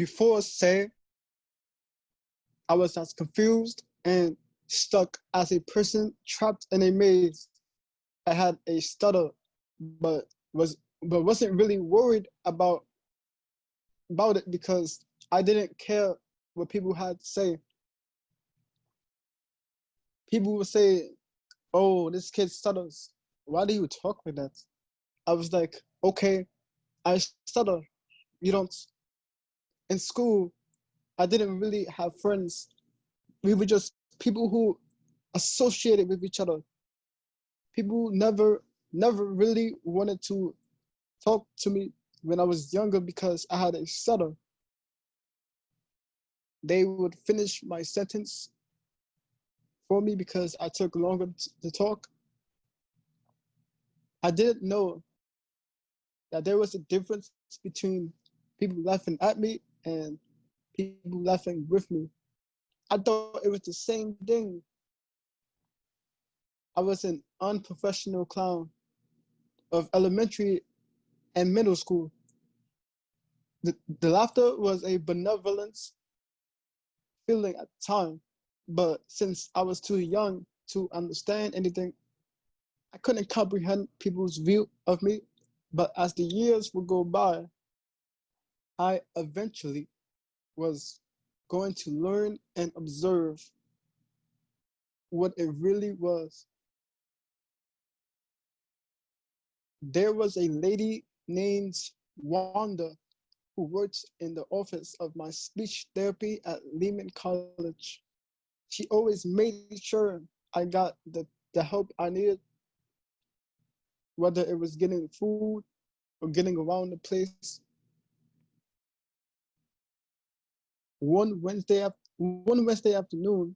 before say I was as confused and stuck as a person trapped in a maze. I had a stutter, but wasn't really worried about it because I didn't care what people had to say. People would say, "Oh, this kid stutters. Why do you talk like that?" I was like, "Okay, I stutter. You don't." In school, I didn't really have friends. We were just people who associated with each other. People never really wanted to talk to me when I was younger because I had a stutter. They would finish my sentence for me because I took longer to talk. I didn't know that there was a difference between people laughing at me and people laughing with me. I thought it was the same thing. I was an unprofessional clown of elementary and middle school. The laughter was a benevolence feeling at the time, but since I was too young to understand anything, I couldn't comprehend people's view of me. But as the years would go by, I eventually was going to learn and observe what it really was. There was a lady named Wanda who works in the office of my speech therapy at Lehman College. She always made sure I got the help I needed, whether it was getting food or getting around the place. One Wednesday afternoon,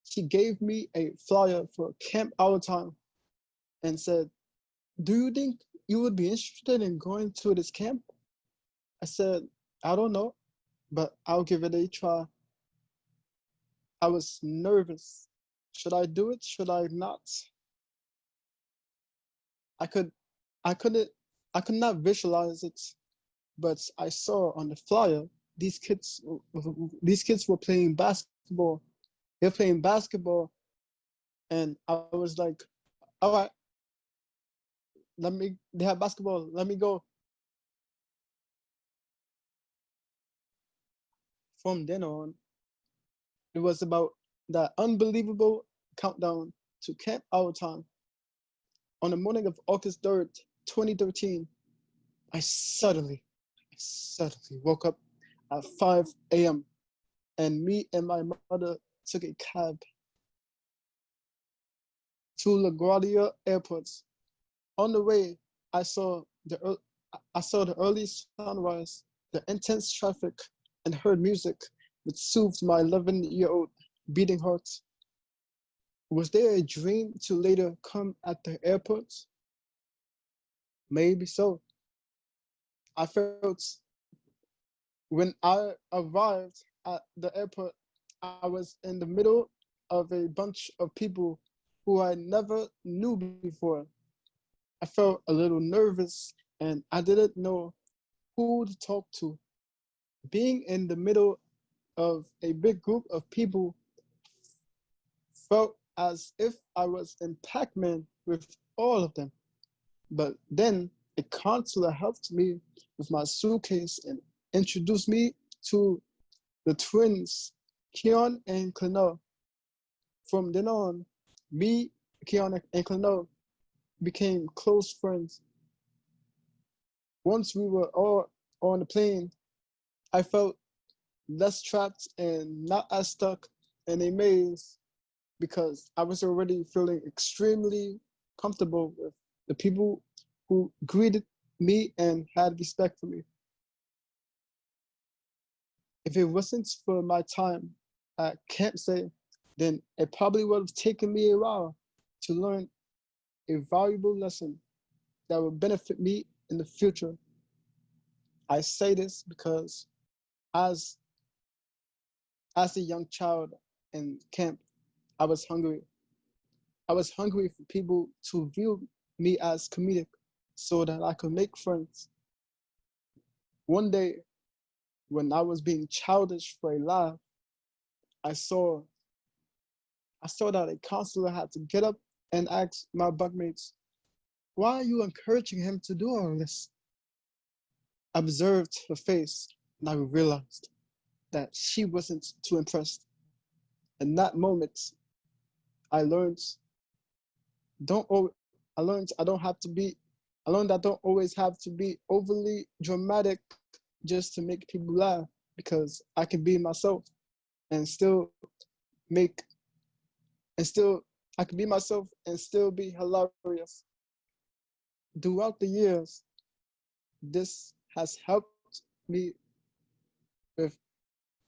she gave me a flyer for camp our time and said, "Do you think you would be interested in going to this camp?" I said, "I don't know, but I'll give it a try." I was nervous. Should I do it? Should I not? I could I couldn't I could not visualize it, but I saw on the flyer these kids these kids were playing basketball. They're playing basketball, and I was like, "All right, they have basketball. Let me go." From then on, it was about that unbelievable countdown to camp our time. On the morning of August 3rd, 2013, I suddenly woke up at 5 a.m. and me and my mother took a cab to LaGuardia Airport. On the way, I saw the early sunrise, the intense traffic, and heard music which soothed my 11-year-old beating heart. Was there a dream to later come at the airport? Maybe so. I felt when I arrived at the airport, I was in the middle of a bunch of people who I never knew before. I felt a little nervous and I didn't know who to talk to. Being in the middle of a big group of people felt as if I was in Pac-Man with all of them. But then a counselor helped me with my suitcase and introduced me to the twins, Keon and Cleno. From then on, me, Keon, and Cleno became close friends. Once we were all on the plane, I felt less trapped and not as stuck in a maze because I was already feeling extremely comfortable with the people who greeted me and had respect for me. If it wasn't for my time at Camp Say, then it probably would have taken me a while to learn a valuable lesson that would benefit me in the future. I say this because as as a young child in camp, I was hungry. I was hungry for people to view me as comedic so that I could make friends. One day, when I was being childish for a laugh, I saw I saw that a counselor had to get up and ask my bunkmates, "Why are you encouraging him to do all this?" I observed her face and I realized that she wasn't too impressed. In that moment, I learned don't I learned I don't have to be I learned I don't always have to be overly dramatic just to make people laugh, because I can be myself and still make and still I can be myself and still be hilarious. Throughout the years, this has helped me with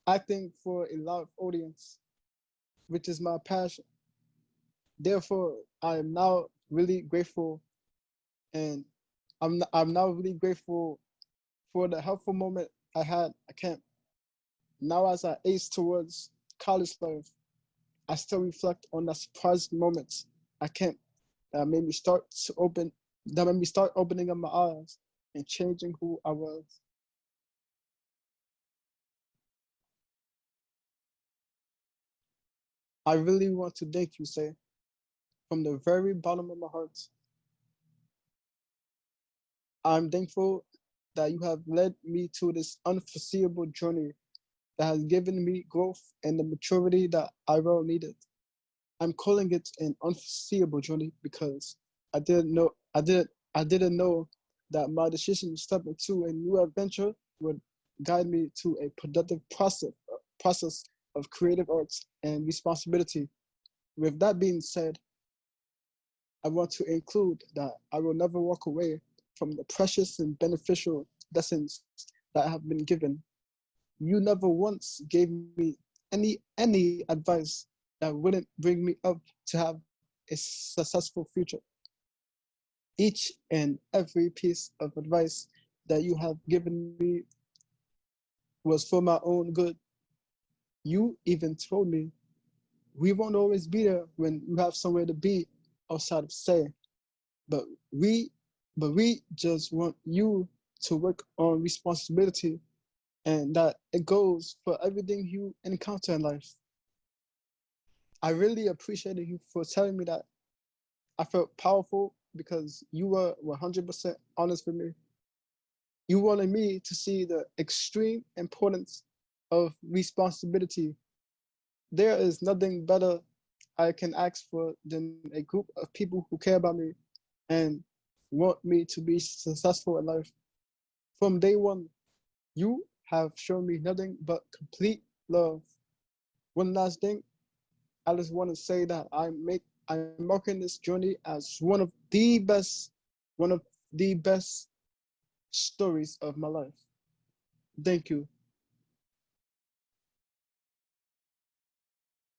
acting for a live audience, which is my passion. Therefore, I am now really grateful, and I'm now really grateful for the helpful moment I had at camp. Now, as I ace towards college life, I still reflect on the surprising moments at camp that made me start opening up my eyes and changing who I was. I really want to thank you, Say, from the very bottom of my heart. I'm thankful that you have led me to this unforeseeable journey that has given me growth and the maturity that I well needed. I'm calling it an unforeseeable journey because I didn't know that my decision to step into a new adventure would guide me to a productive process of creative arts and responsibility. With that being said, I want to include that I will never walk away from the precious and beneficial lessons that have been given. You never once gave me any advice that wouldn't bring me up to have a successful future. Each and every piece of advice that you have given me was for my own good. You even told me we won't always be there when you have somewhere to be outside of say, but we we just want you to work on responsibility, and that it goes for everything you encounter in life. I really appreciated you for telling me that. I felt powerful because you were 100% honest with me. You wanted me to see the extreme importance of responsibility. There is nothing better I can ask for than a group of people who care about me and want me to be successful in life. From day one, you have shown me nothing but complete love. One last thing, I just want to say that I'm marking this journey as one of the best stories of my life. Thank you.